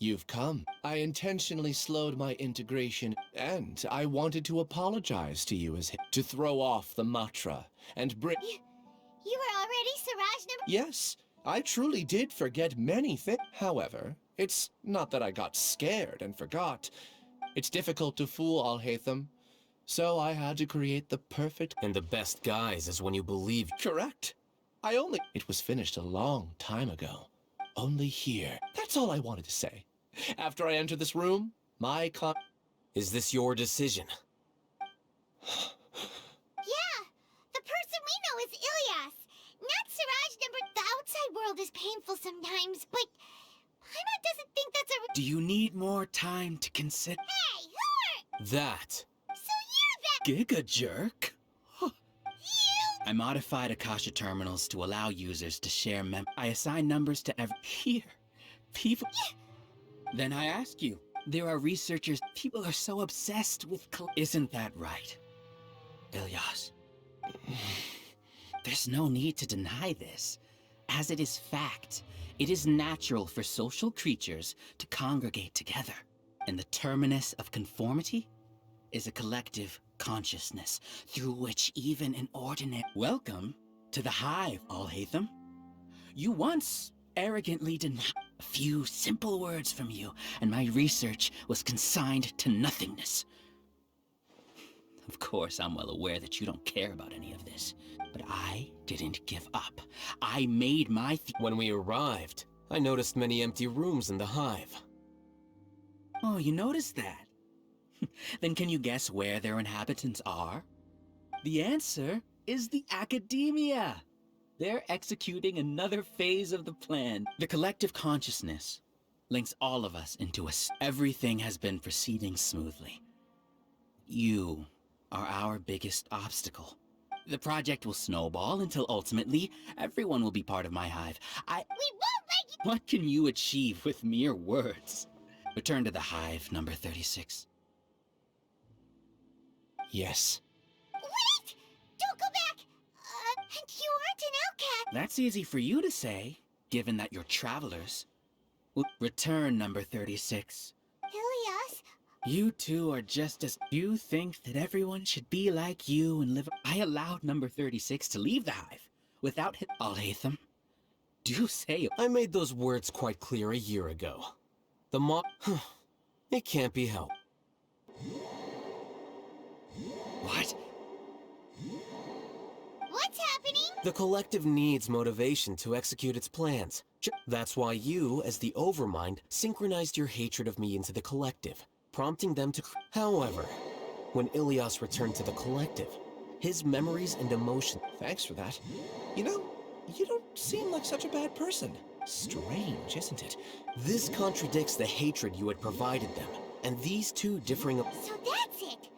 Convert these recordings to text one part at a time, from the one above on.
You've come. I intentionally slowed my integration, and I wanted to apologize to you to throw off the mantra and bring... You were already Siraj number... Yes, I truly did forget many things. However, it's not that I got scared and forgot. It's difficult to fool Alhaitham, so I had to create the perfect... And the best guise is when you believe... Correct. It was finished a long time ago. Only here. That's all I wanted to say. After I entered this room, Is this your decision? Yeah! The person we know is Ilyas, not Siraj number... The outside world is painful sometimes, but... Paimon doesn't think that's a... Do you need more time to consider? Hey, who are... That. So you're that... Giga jerk? You... I modified Akasha terminals to allow users to share I assign numbers to every... Here. People... Then I ask you. There are researchers... People are so obsessed with... Isn't that right, Ilyas? There's no need to deny this. As it is fact, it is natural for social creatures to congregate together. And the terminus of conformity is a collective consciousness through which even an ordinary... Welcome to the Hive, Alhaitham. You once arrogantly denied... A few simple words from you, and my research was consigned to nothingness. Of course, I'm well aware that you don't care about any of this, but I didn't give up. I made my... When we arrived, I noticed many empty rooms in the hive. Oh, you noticed that? Then can you guess where their inhabitants are? The answer is the academia. They're executing another phase of the plan. The collective consciousness links all of us into Everything has been proceeding smoothly. You are our biggest obstacle. The project will snowball until ultimately everyone will be part of my hive. We won't let you... What can you achieve with mere words? Return to the hive, number 36. Yes. Wait! Don't go back! And you aren't an outcast! That's easy for you to say, given that you're travelers. Return, number 36. Ilyas... You two are just as... You think that everyone should be like you and live... I allowed number 36 to leave the hive without him. Alhaitham, do say... I made those words quite clear a year ago. The It can't be helped. What? What's happening? The collective needs motivation to execute its plans. That's why you, as the Overmind, synchronized your hatred of me into the collective, prompting them to... However, when Ilyas returned to the collective, his memories and emotions... Thanks for that. You know, you don't seem like such a bad person. Strange, isn't it? This contradicts the hatred you had provided them, and these two differing... So that's it!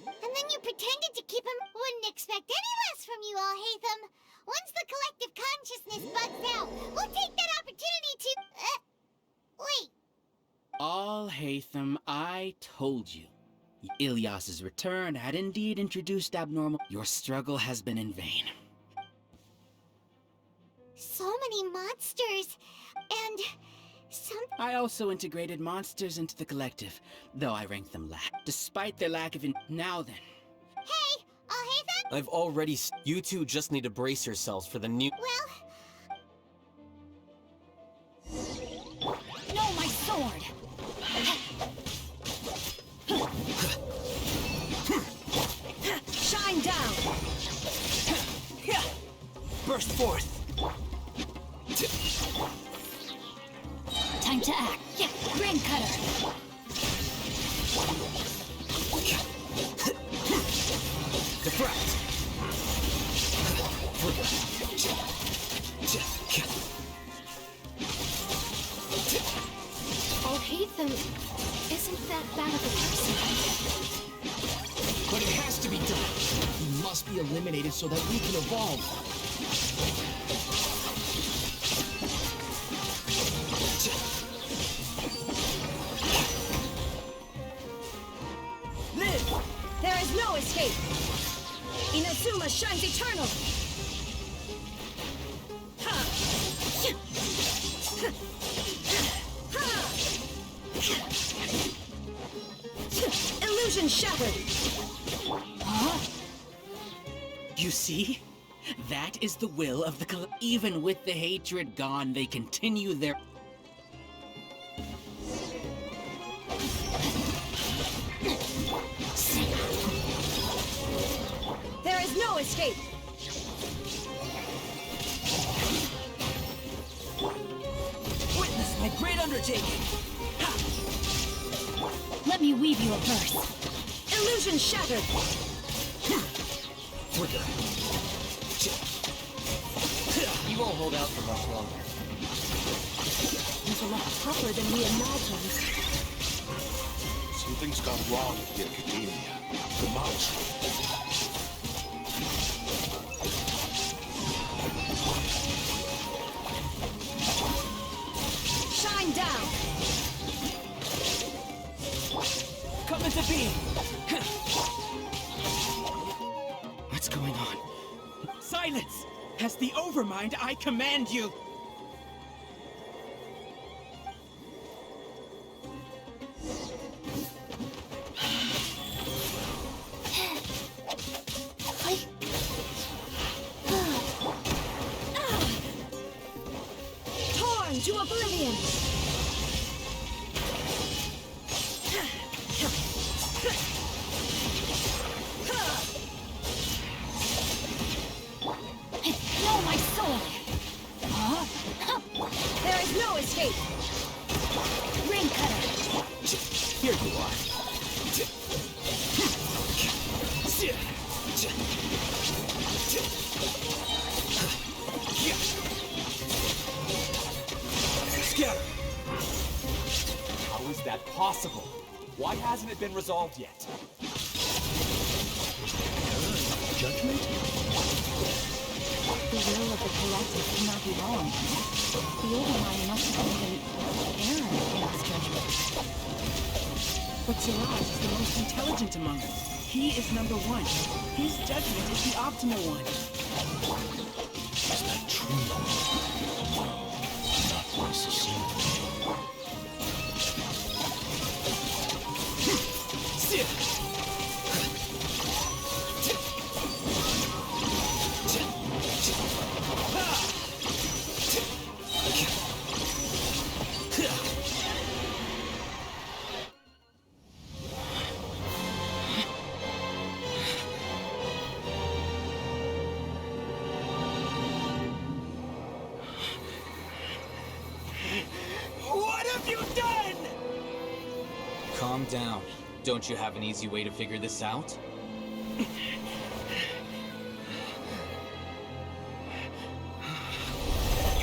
And then you pretended to keep him... Wouldn't expect any less from you, Alhaitham. Once the collective consciousness bugs out, we'll take that opportunity to... Wait. Alhaitham, I told you. Ilyas's return had indeed introduced abnormal... Your struggle has been in vain. So many monsters, and... I also integrated monsters into the collective, though I ranked them last. Despite their lack of... Now then. Hey, Alhaitham? I've already... You two just need to brace yourselves for the new... Well... No, my sword! Shine down! Burst forth! Time to act. Ring cutter. Deflect! Alhaitham isn't that bad of a person. But it has to be done. He must be eliminated so that we can evolve. Live! There is no escape! Inazuma shines eternal! Ha! Ha! Illusion shattered! You see? That is the will of the Even with the hatred gone, they continue their... There is no escape! Witness my great undertaking! Let me weave you a verse. Illusion shattered! Flicker. You won't hold out for much longer. He's a lot tougher than we imagined. Something's gone wrong with the Academia. The mouse. Shine down! Come into being! What's going on? Silence! As the Overmind, I command you! Torn to oblivion! Know my soul! There is no escape! Ring cutter! Here you are. Scatter! How is that possible? Why hasn't it been resolved yet? Judgment? The will of the collective cannot be wrong. The Overmind must have been an error in its judgment. But Siraj is the most intelligent among us. He is number one. His judgment is the optimal one. Is that true? Not necessarily. What have you done? Calm down. Don't you have an easy way to figure this out? You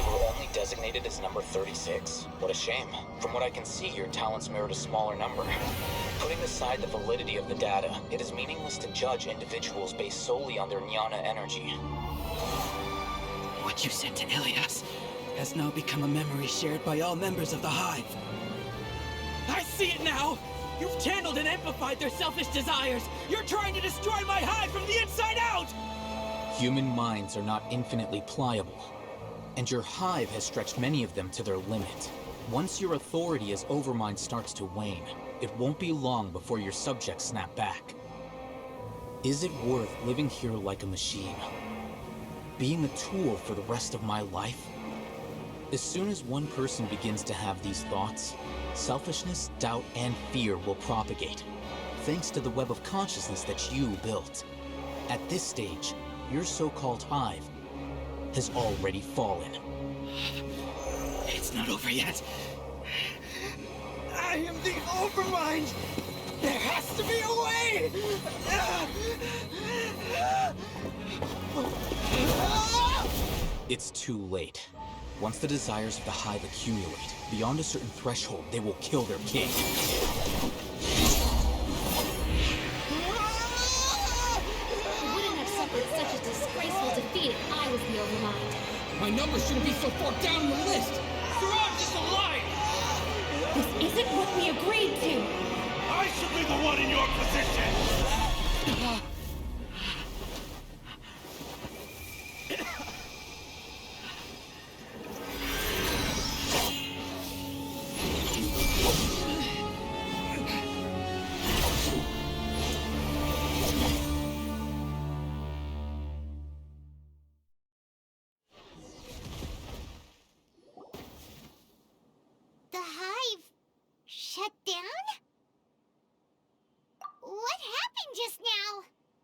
were only designated as number 36? What a shame. From what I can see, your talents merit a smaller number. Putting aside the validity of the data, it is meaningless to judge individuals based solely on their jnana energy. What you said to Ilias has now become a memory shared by all members of the Hive. I see it now! You've channeled and amplified their selfish desires! You're trying to destroy my Hive from the inside out! Human minds are not infinitely pliable, and your Hive has stretched many of them to their limit. Once your authority as Overmind starts to wane, it won't be long before your subjects snap back. Is it worth living here like a machine? Being a tool for the rest of my life? As soon as one person begins to have these thoughts, selfishness, doubt, and fear will propagate, thanks to the web of consciousness that you built. At this stage, your so-called Hive has already fallen. It's not over yet. I am the Overmind! There has to be a way! It's too late. Once the desires of the Hive accumulate, beyond a certain threshold, they will kill their king. I wouldn't have suffered such a disgraceful defeat if I was the Overmind. My number shouldn't be so far down the list! Siraj is alive! This isn't what we agreed to! I should be the one in your position!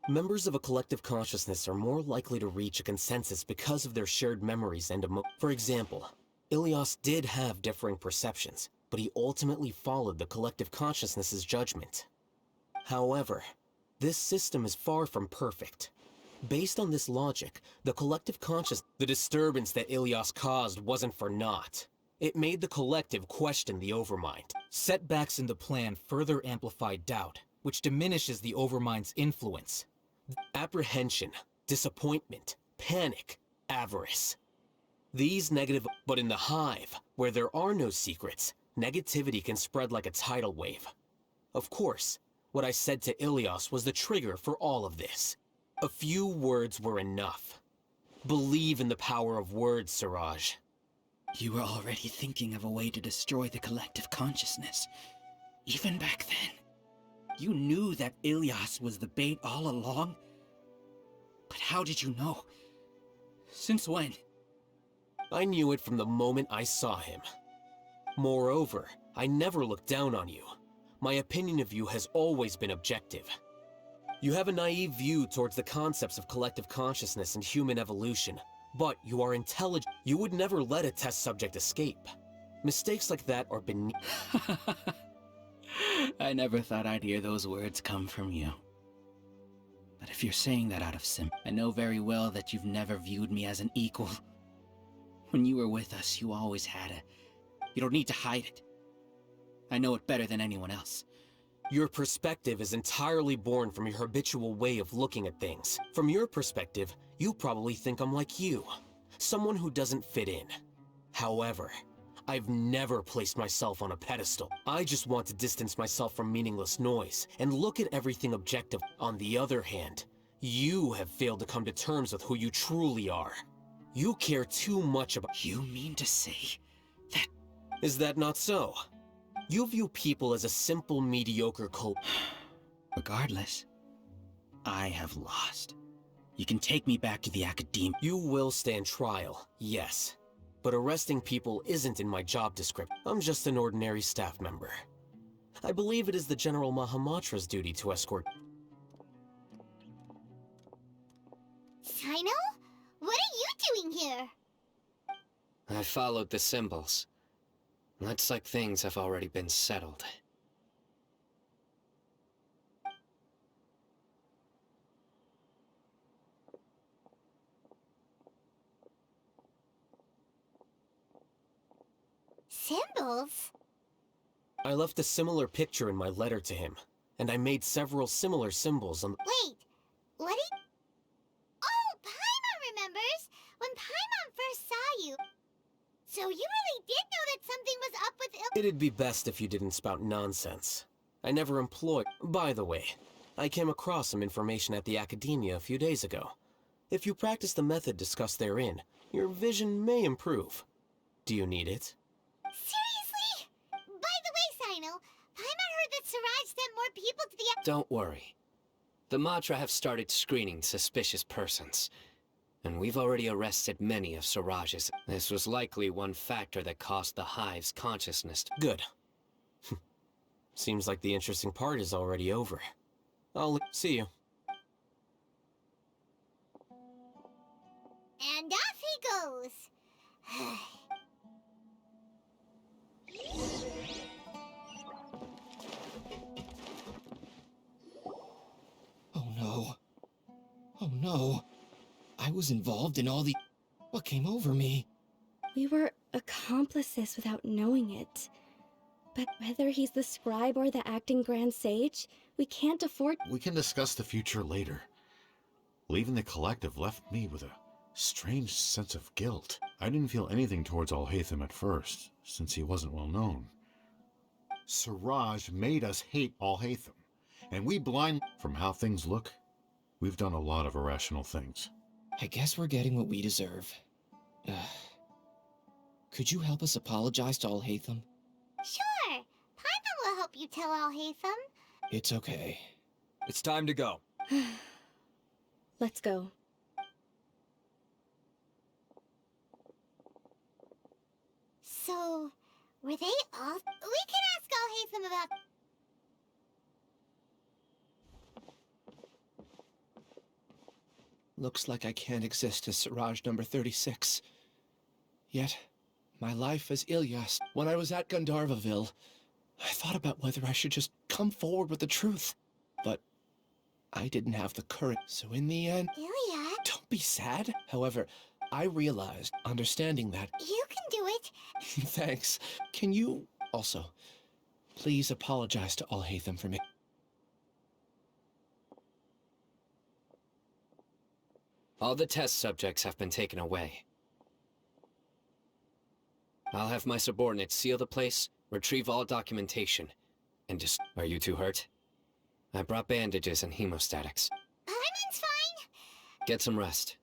Members of a collective consciousness are more likely to reach a consensus because of their shared memories and For example, Ilias did have differing perceptions, but he ultimately followed the collective consciousness's judgment. However, this system is far from perfect. Based on this logic, the collective the disturbance that Ilias caused wasn't for naught. It made the collective question the Overmind. Setbacks in the plan further amplify doubt, which diminishes the Overmind's influence. Apprehension, disappointment, panic, avarice. These negative... But in the hive, where there are no secrets, negativity can spread like a tidal wave. Of course, what I said to Ilias was the trigger for all of this. A few words were enough. Believe in the power of words, Siraj. You were already thinking of a way to destroy the collective consciousness. Even back then. You knew that Ilias was the bait all along? But how did you know? Since when? I knew it from the moment I saw him. Moreover, I never looked down on you. My opinion of you has always been objective. You have a naive view towards the concepts of collective consciousness and human evolution, but you are intelligent. You would never let a test subject escape. Mistakes like that are beneath... I never thought I'd hear those words come from you. But if you're saying that out of I know very well that you've never viewed me as an equal. When you were with us, you always had a... You don't need to hide it. I know it better than anyone else. Your perspective is entirely born from your habitual way of looking at things. From your perspective, you probably think I'm like you, someone who doesn't fit in. However, I've never placed myself on a pedestal. I just want to distance myself from meaningless noise and look at everything objective. On the other hand, you have failed to come to terms with who you truly are. You care too much about... You mean to say that... Is that not so? You view people as a simple, mediocre Regardless, I have lost. You can take me back to the academia. You will stand trial, yes. But arresting people isn't in my job description. I'm just an ordinary staff member. I believe it is the General Mahamatra's duty to escort... Sino? What are you doing here? I followed the symbols. Looks like things have already been settled. Symbols? I left a similar picture in my letter to him, and I made several similar symbols on... Wait, what did... Oh, Paimon remembers! When Paimon first saw you. So you really did know that something was up with It'd be best if you didn't spout nonsense. I never employed... By the way, I came across some information at the Academia a few days ago. If you practice the method discussed therein, your vision may improve. Do you need it? Seriously? By the way, Sino, Paimon heard that Siraj sent more people to the... Don't worry. The Matra have started screening suspicious persons. And we've already arrested many of Siraj's. This was likely one factor that caused the Hive's consciousness to... Good. Seems like the interesting part is already over. I'll see you. And off he goes. Oh no. Oh no. I was involved in all the... What came over me? We were accomplices without knowing it. But whether he's the scribe or the acting Grand Sage, we can't afford... We can discuss the future later. Leaving the collective left me with a strange sense of guilt. I didn't feel anything towards Alhaitham at first, since he wasn't well known. Siraj made us hate Alhaitham, and we blind... From how things look, we've done a lot of irrational things. I guess we're getting what we deserve. Could you help us apologize to Alhaitham? Sure. Paimon will help you tell Alhaitham. It's okay. It's time to go. Let's go. So, were they all... We can ask Alhaitham about... Looks like I can't exist as Siraj number 36. Yet, my life as Ilyas, when I was at Gandharvaville, I thought about whether I should just come forward with the truth. But I didn't have the courage, so in the end... Ilya, Don't be sad. However, I realized, understanding that... you can do it. Thanks. Can you also please apologize to Alhaitham for me? All the test subjects have been taken away. I'll have my subordinates seal the place, retrieve all documentation, and just... Are you too hurt? I brought bandages and hemostatics. Paimon's fine. Get some rest.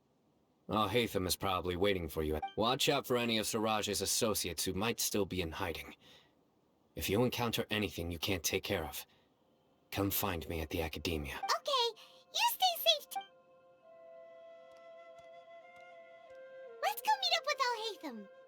Alhaitham is probably waiting for you. Watch out for any of Siraj's associates who might still be in hiding. If you encounter anything you can't take care of, come find me at the academia. Okay, you stay safe. Let's go meet up with Alhaitham.